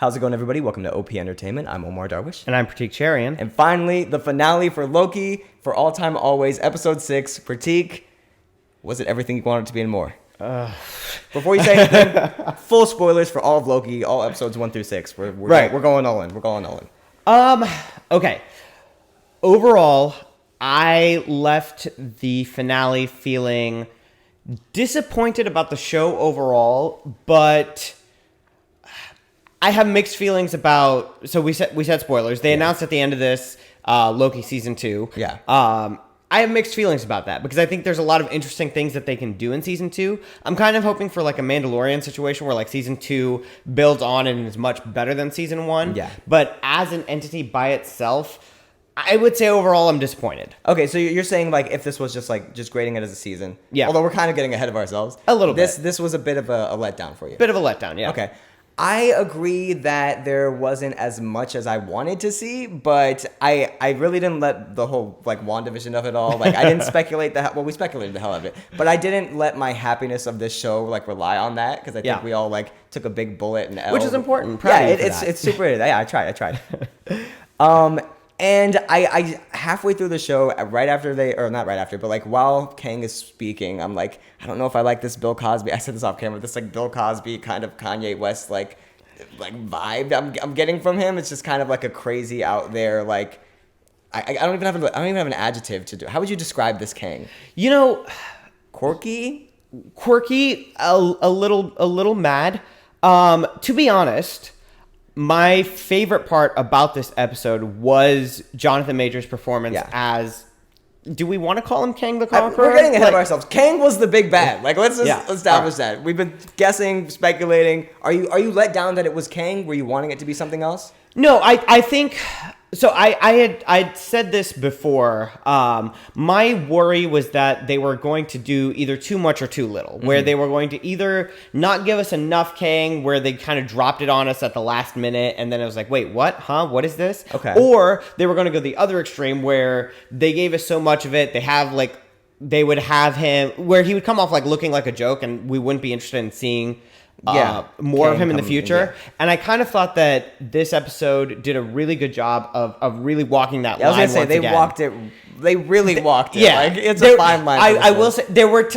How's it going, everybody? Welcome to OP Entertainment. I'm Omar Darwish. And I'm Pratik Cherian. And finally, the finale for Loki, for all time always, episode 6. Pratik, was it everything you wanted it to be and more? Before you say anything, full spoilers for all of Loki, all episodes 1 through 6. We're going all in. We're going all in. Okay. Overall, I left the finale feeling disappointed about the show overall, but I have mixed feelings about. So we said spoilers. They announced at the end of this Loki season 2. Yeah. I have mixed feelings about that because I think there's a lot of interesting things that they can do in season 2. I'm kind of hoping for like a Mandalorian situation where like season 2 builds on and is much better than season 1. Yeah. But as an entity by itself, I would say overall I'm disappointed. Okay, so you're saying like if this was just grading it as a season. Yeah. Although we're kind of getting ahead of ourselves. A little bit. This was a bit of a letdown for you. Bit of a letdown, yeah. Okay. I agree that there wasn't as much as I wanted to see, but I really didn't let the whole like WandaVision of it all, like I didn't speculate we speculated the hell out of it, but I didn't let my happiness of this show like rely on that because I think we all like took a big bullet and L. Which is important. It's super. Yeah, I tried. And I halfway through the show, not right after, but like while Kang is speaking, I'm like, I don't know if I like this Bill Cosby. I said this off camera. This like Bill Cosby kind of Kanye West like vibe I'm getting from him. It's just kind of like a crazy out there like I don't even have an adjective to do. How would you describe this Kang? You know, quirky, a little mad. To be honest, my favorite part about this episode was Jonathan Majors' performance as. Do we want to call him Kang the Conqueror? We're getting ahead of ourselves. Kang was the big bad. Like, let's just establish that. We've been guessing, speculating. Are you let down that it was Kang? Were you wanting it to be something else? No, I think so. I'd said this before. My worry was that they were going to do either too much or too little, where they were going to either not give us enough Kang, where they kind of dropped it on us at the last minute, and then it was like, wait, what? Huh? What is this? Okay. Or they were going to go the other extreme, where they gave us so much of it, they would have him where he would come off like looking like a joke, and we wouldn't be interested in seeing. More Kang of him in the future. And I kind of thought that this episode did a really good job of really walking that line. I was going to say, they really walked it. Yeah. Like, it's a fine line. I will say, there were,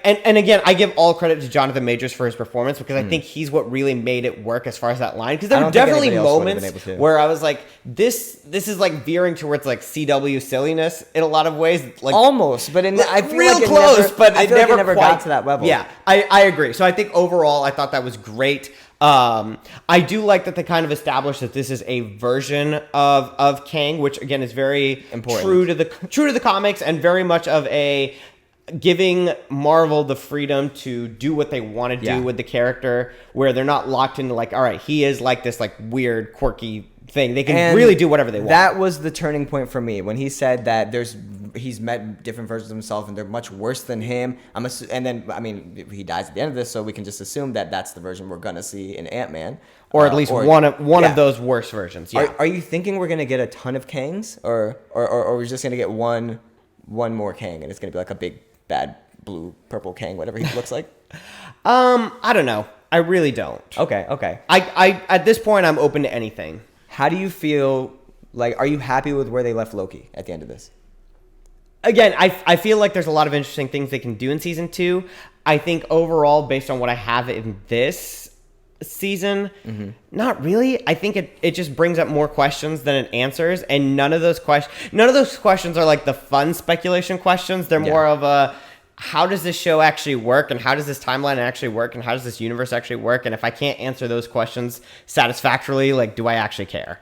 and again, I give all credit to Jonathan Majors for his performance because I think he's what really made it work as far as that line. Because there were definitely moments where I was like, this is like veering towards like CW silliness in a lot of ways. Like almost, but I feel real like close, but it never got to that level. Yeah, I agree. So I think overall, I thought that was great. I do like that they kind of established that this is a version of Kang, which again is very important, true to the comics, and very much of a giving Marvel the freedom to do what they want to do with the character, where they're not locked into like, all right, he is like this like weird, quirky thing. They can really do whatever they want. That was the turning point for me when he said that he's met different versions of himself and they're much worse than him. And then he dies at the end of this, so we can just assume that that's the version we're gonna see in Ant-Man, or at least one of those worse versions. Yeah. Are you thinking we're gonna get a ton of Kangs, or we're just gonna get one more Kang and it's gonna be like a big bad blue purple Kang, whatever he looks like? I don't know. I really don't. Okay. I at this point I'm open to anything. How do you feel? Like, are you happy with where they left Loki at the end of this? Again, I feel like there's a lot of interesting things they can do in season 2. I think overall, based on what I have in this season, not really. I think it just brings up more questions than it answers, and none of those questions are like the fun speculation questions. They're more of a, how does this show actually work, and how does this timeline actually work, and how does this universe actually work? And if I can't answer those questions satisfactorily, like, do I actually care?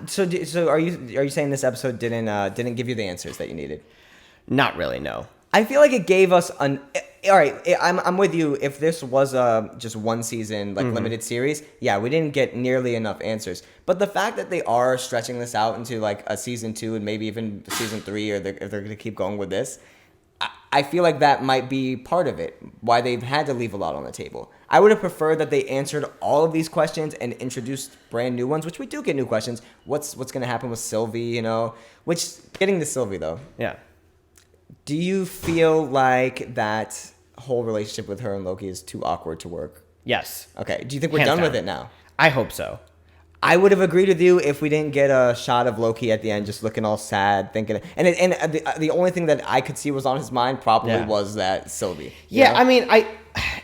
So are you saying this episode didn't give you the answers that you needed? Not really, no. I feel like it gave us all right, I'm with you. If this was just one season, like limited series, we didn't get nearly enough answers. But the fact that they are stretching this out into like a season 2 and maybe even season 3, or if they're going to keep going with this, I feel like that might be part of it, why they've had to leave a lot on the table. I would have preferred that they answered all of these questions and introduced brand new ones, which we do get new questions. What's going to happen with Sylvie, which, getting to Sylvie though. Yeah. Do you feel like that whole relationship with her and Loki is too awkward to work? Yes. Okay. Do you think we're done with it now? I hope so. I would have agreed with you if we didn't get a shot of Loki at the end, just looking all sad, thinking. The only thing that I could see was on his mind probably was that Sylvie. Yeah, know? I mean,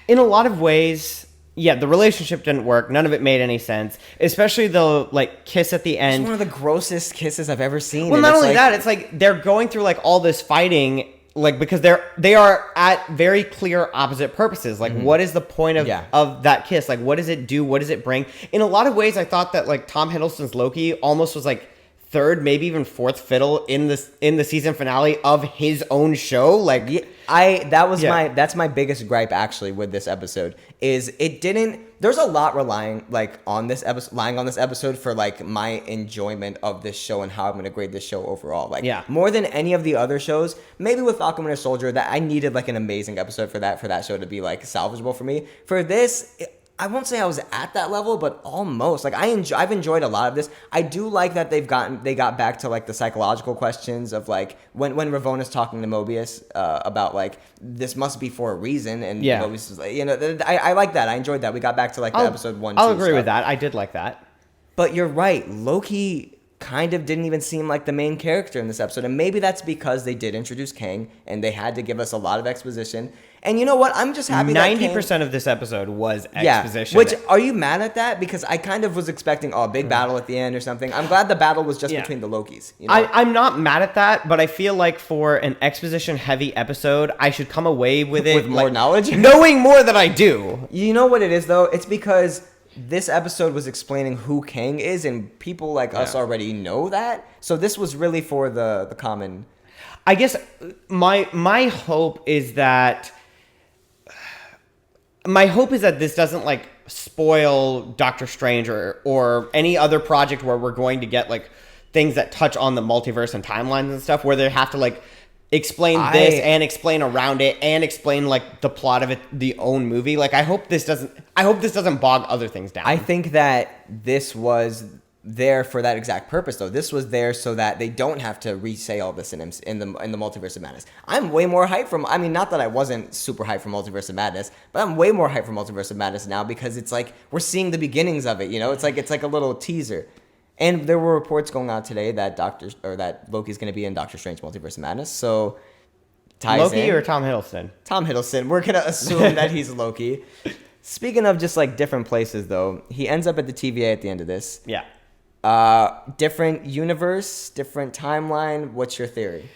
in a lot of ways, yeah, the relationship didn't work. None of it made any sense, especially the like kiss at the end. It's one of the grossest kisses I've ever seen. Well, not only that, it's like they're going through like all this fighting. Like, because they are at very clear opposite purposes. Like, what is the point of that kiss? Like, what does it do? What does it bring? In a lot of ways, I thought that, like, Tom Hiddleston's Loki almost was, like, third, maybe even fourth fiddle in the season finale of his own show. Like, that's my biggest gripe, actually, with this episode, is it didn't... There's a lot relying on this episode for like my enjoyment of this show and how I'm gonna grade this show overall. More than any of the other shows, maybe with Falcon Winter Soldier, that I needed like an amazing episode for that show to be like salvageable for me. For this, I won't say I was at that level, but almost. Like I've enjoyed a lot of this. I do like that they got back to like the psychological questions of like when Ravona's talking to Mobius about like this must be for a reason, and Mobius is like, I like that. I enjoyed that. We got back to like the episode 1. I'll agree with that. I did like that. But you're right, Loki kind of didn't even seem like the main character in this episode, and maybe that's because they did introduce Kang and they had to give us a lot of exposition. And you know what? I'm just happy 90% of this episode was exposition. Which, are you mad at that? Because I kind of was expecting a big battle at the end or something. I'm glad the battle was just between the Lokis. You know? I'm not mad at that, but I feel like for an exposition-heavy episode, I should come away with it with more knowledge, knowing more than I do. You know what it is, though? It's because this episode was explaining who Kang is, and people like us already know that. So this was really for the common. I guess my hope is that. My hope is that this doesn't like spoil Doctor Strange or any other project where we're going to get like things that touch on the multiverse and timelines and stuff, where they have to like explain this and explain around it and explain like the plot of it, the own movie. Like I hope this doesn't bog other things down. I think that this was there for that exact purpose, though. This was there so that they don't have to re-say all this in the Multiverse of Madness. I'm way more hyped from. I mean, not that I wasn't super hyped for Multiverse of Madness, but I'm way more hyped for Multiverse of Madness now because it's like we're seeing the beginnings of it. You know, it's like a little teaser. And there were reports going out today that that Loki's going to be in Doctor Strange Multiverse of Madness. So Loki or Tom Hiddleston? Tom Hiddleston. We're gonna assume that he's Loki. Speaking of just like different places, though, he ends up at the TVA at the end of this. Yeah. Different universe, different timeline. What's your theory?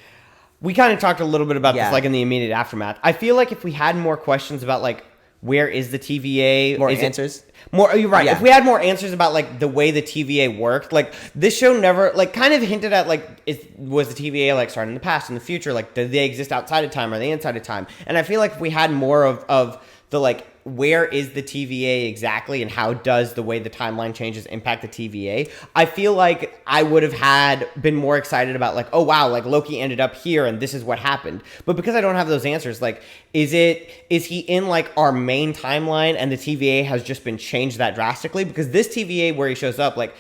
We kind of talked a little bit about this like in the immediate aftermath. I feel like if we had more questions about like where is the TVA, more answers. You're right. Yeah. If we had more answers about like the way the TVA worked, like this show never like kind of hinted at like was the TVA like starting in the past, in the future, like do they exist outside of time? Are they inside of time? And I feel like if we had more of the like where is the TVA exactly and how does the way the timeline changes impact the TVA, I feel like I would have been more excited about like, oh wow, like Loki ended up here and this is what happened. But because I don't have those answers, like is he in like our main timeline and the TVA has just been changed that drastically? Because this TVA where he shows up like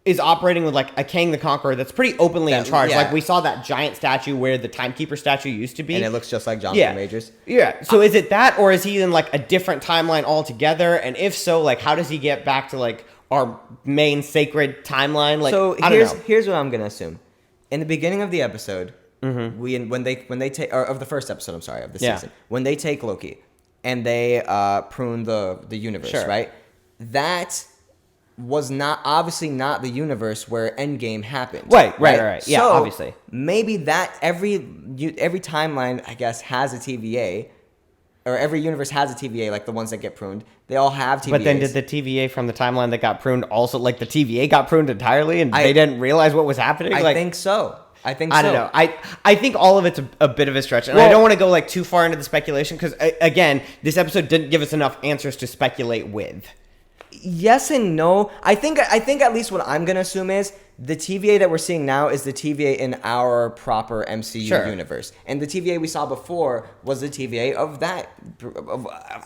is operating with like a Kang the Conqueror that's pretty openly in charge. Yeah. Like we saw that giant statue where the Timekeeper statue used to be. And it looks just like Jonathan Majors. Yeah. So is it that, or is he in like a different timeline altogether? And if so, like how does he get back to like our main sacred timeline? Like so here's what I'm gonna assume. In the beginning of the episode, when they take of the first episode, of the season, when they take Loki and they prune the universe, right? That was obviously not the universe where Endgame happened. Right. Yeah, so obviously. Maybe that every timeline, I guess, has a TVA, or every universe has a TVA, like the ones that get pruned. They all have TVAs. But then did the TVA from the timeline that got pruned also, like the TVA got pruned entirely and they didn't realize what was happening? I think so. I don't know. I think all of it's a bit of a stretch. And I don't want to go like too far into the speculation because, again, this episode didn't give us enough answers to speculate with. Yes and no. I think at least what I'm going to assume is the TVA that we're seeing now is the TVA in our proper MCU universe. And the TVA we saw before was the TVA of that.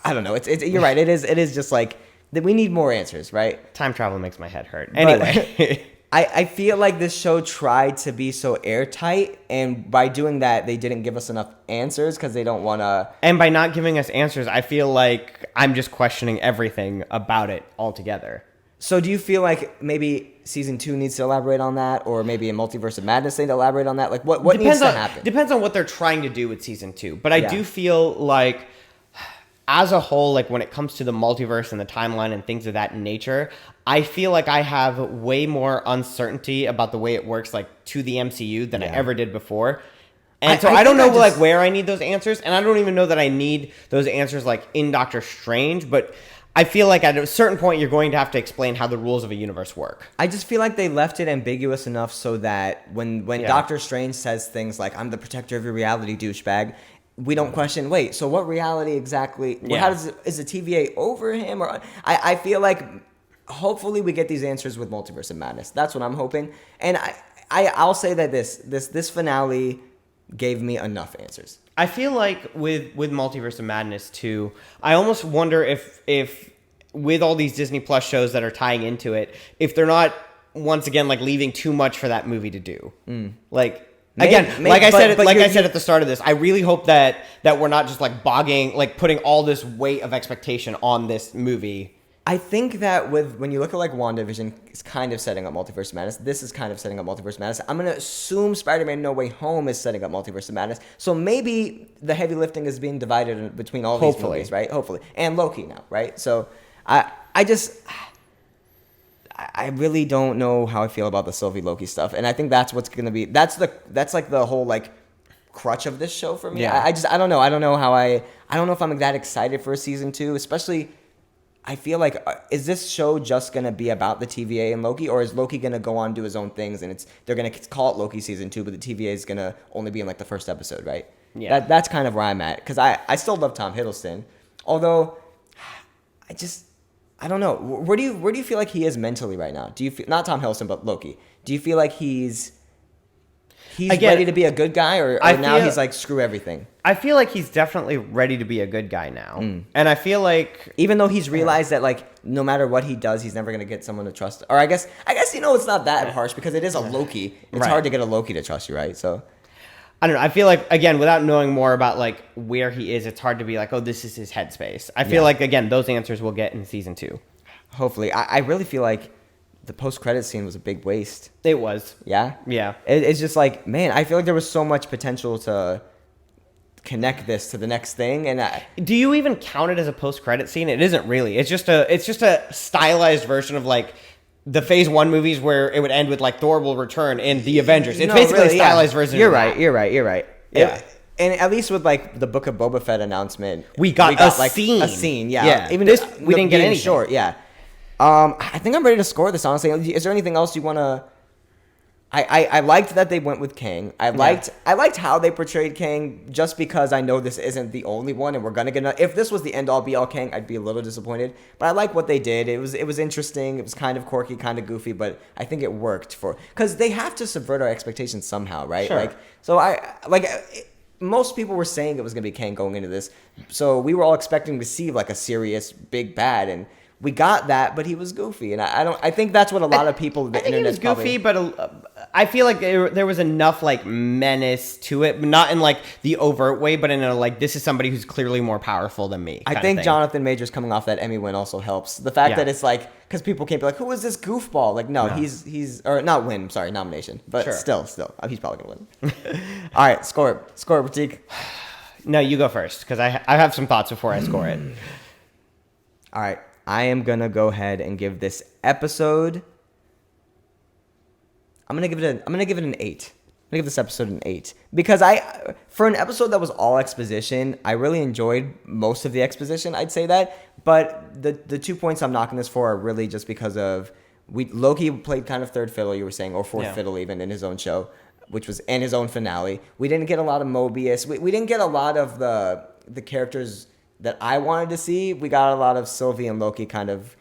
I don't know. You're right. It is just like that. We need more answers, right? Time travel makes my head hurt. Anyway. I feel like this show tried to be so airtight, and by doing that, they didn't give us enough answers because they don't want to... And by not giving us answers, I feel like I'm just questioning everything about it altogether. So do you feel like maybe season 2 needs to elaborate on that, or maybe in Multiverse of Madness they need to elaborate on that? Like what needs to happen? Depends on what they're trying to do with season 2. But I Yeah. do feel like as a whole, like when it comes to the multiverse and the timeline and things of that nature, I feel like I have way more uncertainty about the way it works like to the MCU than I ever did before. And so I don't know like where I need those answers, and I don't even know that I need those answers like in Doctor Strange, but I feel like at a certain point you're going to have to explain how the rules of a universe work. I just feel like they left it ambiguous enough so that when Doctor Strange says things like "I'm the protector of your reality, douchebag," we don't question. Wait, so what reality exactly? Yeah. How is the TVA over him? Or I feel like hopefully we get these answers with Multiverse of Madness. That's what I'm hoping. And I'll say that this finale gave me enough answers. I feel like with Multiverse of Madness too, I almost wonder if with all these Disney Plus shows that are tying into it, if they're not once again like leaving too much for that movie to do. Like again, like I said at the start of this, I really hope that we're not just like putting all this weight of expectation on this movie. I think that when you look at like WandaVision, it's kind of setting up Multiverse of Madness. This is kind of setting up Multiverse of Madness. I'm going to assume Spider-Man No Way Home is setting up Multiverse of Madness. So maybe the heavy lifting is being divided between all these movies, right? Hopefully. And Loki now, right? So I really don't know how I feel about the Sylvie Loki stuff. And I think that's what's going to be, that's like the whole like crutch of this show for me. Yeah. I don't know. I don't know if I'm that excited for a season 2, especially I feel like, is this show just going to be about the TVA and Loki, or is Loki going to go on and do his own things, and they're going to call it Loki season 2, but the TVA is going to only be in like the first episode, right? Yeah. That's kind of where I'm at, because I still love Tom Hiddleston, although I don't know. Where do you feel like he is mentally right now? Do you feel, not Tom Hiddleston, but Loki? Do you feel like he's ready to be a good guy, or now he's like, screw everything? I feel like he's definitely ready to be a good guy now. And I feel like even though he's realized that like no matter what he does, he's never going to get someone to trust. Or I guess it's not that harsh, because it is a Loki. It's hard to get a Loki to trust you, right? So I don't know. I feel like, again, without knowing more about like where he is, it's hard to be like, oh, this is his headspace. I feel like, again, those answers we'll get in season 2. Hopefully. I really feel like the post-credit scene was a big waste. It was. Yeah? Yeah. It's just like, man, I feel like there was so much potential to connect this to the next thing. And do you even count it as a post-credit scene? It isn't really. It's just a stylized version of like the Phase 1 movies where it would end with like Thor will return in the Avengers. It's basically a stylized version. You're right. You're right. Yeah. And at least with like the Book of Boba Fett announcement, we got like scene. A scene, yeah. Yeah. Even this, we didn't get anything. Short, yeah. I think I'm ready to score this, honestly. Is there anything else you want to... I liked that they went with Kang. I liked how they portrayed Kang, just because I know this isn't the only one, and we're gonna get... If this was the end-all be-all Kang, I'd be a little disappointed. But I like what they did. It was interesting. It was kind of quirky, kind of goofy, but I think it worked for... Because they have to subvert our expectations somehow, right? Sure. Most people were saying it was gonna be Kang going into this, so we were all expecting to see like a serious big bad, and we got that, but he was goofy, and I think that's what a lot of people the internet was goofy, but I feel like there was enough like menace to it, not in like the overt way, but in a like, this is somebody who's clearly more powerful than me. I think Jonathan Majors coming off that Emmy win also helps. The fact that it's like, because people can't be like, who is this goofball? Like, no. he's or not win, sorry, nomination, but still, he's probably gonna win. All right, score it, Pratik. No, you go first, because I have some thoughts before I score it. All right. I am going to go ahead and give this episode... I'm going to give it an 8. I'm going to give this episode an 8. Because for an episode that was all exposition, I really enjoyed most of the exposition, I'd say that. But the 2 points I'm knocking this for are really just because of... Loki played kind of third fiddle, you were saying, or fourth fiddle even in his own show, and his own finale. We didn't get a lot of Mobius. We didn't get a lot of the characters that I wanted to see. We got a lot of Sylvie and Loki kind of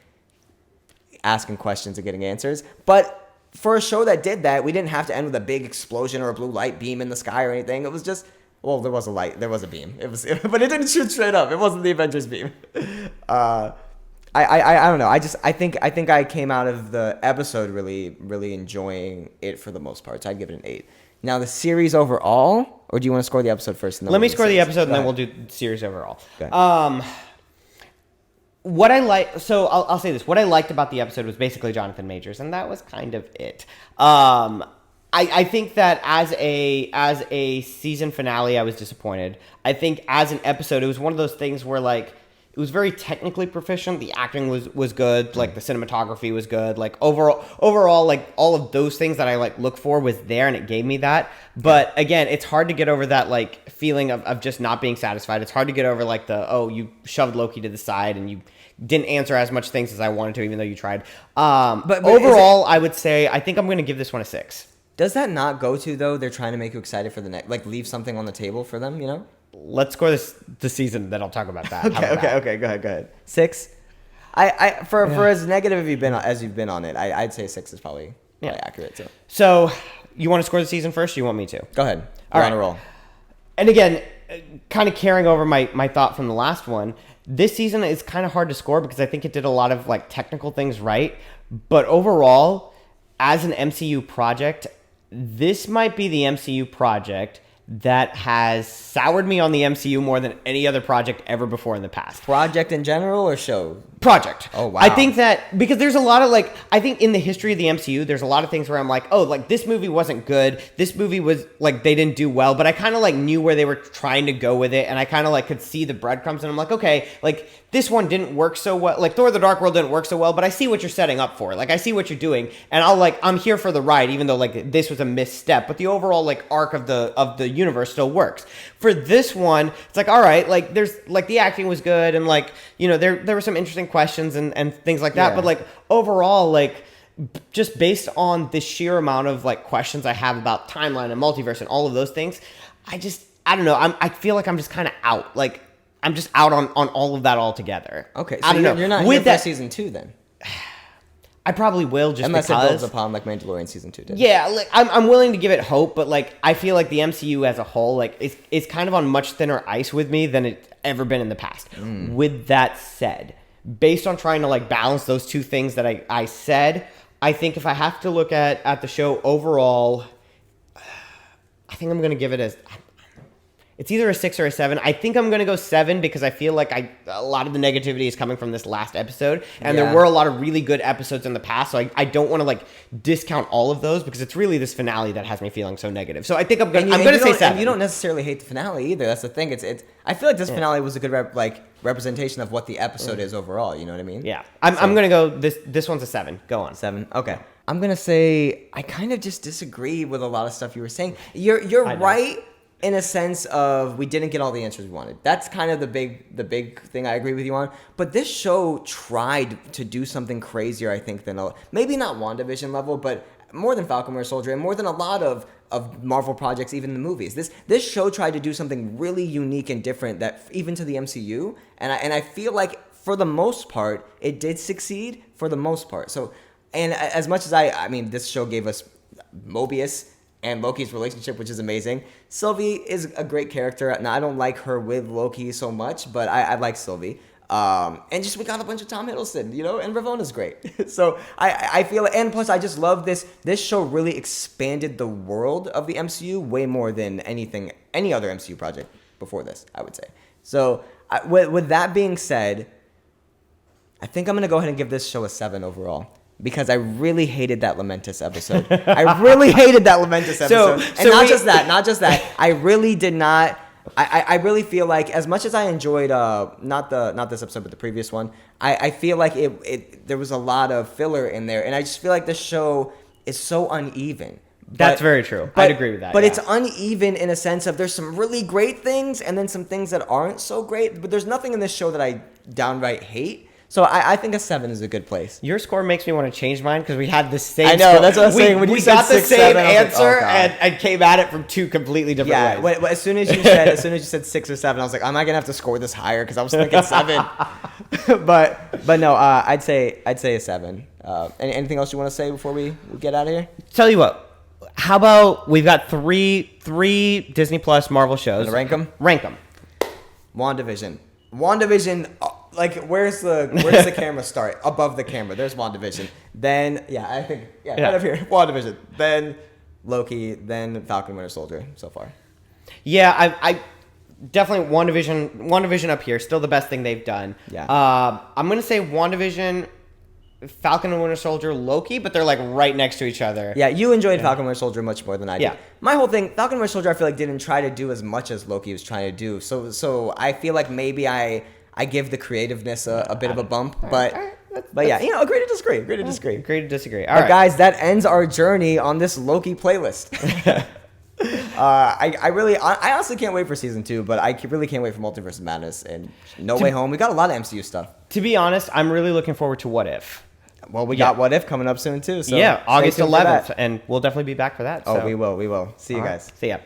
asking questions and getting answers. But for a show that did that, we didn't have to end with a big explosion or a blue light beam in the sky or anything. It was just, well, there was a light, there was a beam. But it didn't shoot straight up. It wasn't the Avengers beam. I don't know. I think I came out of the episode really, really enjoying it for the most part. So I'd give it an 8. Now the series overall, or do you want to score the episode first? Let me score the episode, and then we'll do series overall. what I like, so I'll say this. What I liked about the episode was basically Jonathan Majors, and that was kind of it. I think that as a season finale, I was disappointed. I think as an episode, it was one of those things where like it was very technically proficient. The acting was good. Like the cinematography was good. Like overall, like all of those things that I like look for was there, and it gave me that. But again, it's hard to get over that like feeling of just not being satisfied. It's hard to get over like you shoved Loki to the side and you didn't answer as much things as I wanted to, even though you tried. But overall, I would say I think I'm going to give this one a 6. Does that not go to, though, they're trying to make you excited for the next, like leave something on the table for them, you know? Let's score the season, then I'll talk about that. Okay. Go ahead. 6. For as negative as you've been on it, I'd say 6 is probably accurate. So you want to score the season first, or you want me to? Go ahead. We're on a roll. And again, kind of carrying over my thought from the last one, this season is kind of hard to score because I think it did a lot of like technical things right, but overall, as an MCU project, this might be the MCU project that has soured me on the MCU more than any other project ever before in the past. Project in general or show? Project. Oh, wow. I think that because there's a lot of like, I think in the history of the MCU, there's a lot of things where I'm like, oh, like this movie wasn't good. This movie was like, they didn't do well, but I kind of like knew where they were trying to go with it. And I kind of like could see the breadcrumbs and I'm like, okay, like this one didn't work so well. Like Thor: The Dark World didn't work so well, but I see what you're setting up for. Like I see what you're doing. And I'm here for the ride, even though like this was a misstep, but the overall like arc of the universe still works. For this one, it's like, all right, like there's like the acting was good and like, you know, there were some interesting questions and things like that. Yeah. But like overall, like just based on the sheer amount of like questions I have about timeline and multiverse and all of those things, I don't know. I feel like I'm just kind of out. Like I'm just out on all of that altogether. Okay, so you're not with here for season 2 then. I probably will just unless because. It builds upon like Mandalorian season 2 did. Yeah, like I'm willing to give it hope, but like I feel like the MCU as a whole, like it's kind of on much thinner ice with me than it's ever been in the past. With that said, based on trying to like balance those two things that I said, I think if I have to look at the show overall, I think I'm gonna give it it's either a 6 or a 7. I think I'm going to go 7 because I feel like a lot of the negativity is coming from this last episode. And there were a lot of really good episodes in the past. So I don't want to like discount all of those because it's really this finale that has me feeling so negative. So I think I'm going to say 7. And you don't necessarily hate the finale either. That's the thing. It's I feel like this finale was a good representation of what the episode is overall. You know what I mean? Yeah. I'm going to go, this one's a 7. Go on. 7. Okay. I'm going to say I kind of just disagree with a lot of stuff you were saying. You're right. In a sense of we didn't get all the answers we wanted. That's kind of the big thing I agree with you on. But this show tried to do something crazier, I think, than maybe not WandaVision level, but more than Falcon Winter Soldier and more than a lot of Marvel projects, even the movies. This show tried to do something really unique and different that even to the MCU. And I feel like for the most part, it did succeed for the most part. So, and as much as I mean, this show gave us Mobius and Loki's relationship, which is amazing. Sylvie is a great character. Now, I don't like her with Loki so much, but I like Sylvie. And just we got a bunch of Tom Hiddleston, you know, and Ravona's great. So I feel, and plus I just love this. This show really expanded the world of the MCU way more than any other MCU project before this, I would say. So with that being said, I think I'm going to go ahead and give this show a 7 overall. Because I really hated that Lamentus episode. I really hated that Lamentus episode. And not just that. I really did not. I really feel like as much as I enjoyed not this episode but the previous one, I feel like there was a lot of filler in there, and I just feel like the show is so uneven. That's very true. I'd agree with that. But it's uneven in a sense of there's some really great things and then some things that aren't so great. But there's nothing in this show that I downright hate. So I think a 7 is a good place. Your score makes me want to change mine because we had the same. I know, that's what I was saying. When you said got 6, the same 7, answer like, oh, and came at it from two completely different ways. As soon as you said 6 or 7, I was like, am I gonna have to score this higher? Because I was thinking 7. but no, I'd say a 7. Anything else you want to say before we get out of here? Tell you what. How about we've got three Disney Plus Marvel shows. Rank them. Rank them. WandaVision. Like, where's the camera start? Above the camera. There's WandaVision. Then, I think, right up here. WandaVision. Then Loki. Then Falcon Winter Soldier so far. Yeah, definitely WandaVision up here. Still the best thing they've done. Yeah. I'm going to say WandaVision, Falcon and Winter Soldier, Loki, but they're like right next to each other. Yeah, you enjoyed Falcon Winter Soldier much more than I did. Yeah. My whole thing, Falcon Winter Soldier, I feel like didn't try to do as much as Loki was trying to do. So I feel like maybe I give the creativeness a bit of a bump, but yeah, agree to disagree. Agree to disagree. Agree to disagree. All right, guys, that ends our journey on this Loki playlist. I honestly can't wait for season 2, but I really can't wait for Multiverse of Madness and No Way Home. We got a lot of MCU stuff. To be honest, I'm really looking forward to What If. Well, we got What If coming up soon too. So August 11th, and we'll definitely be back for that. Oh, we will. See you guys. See ya.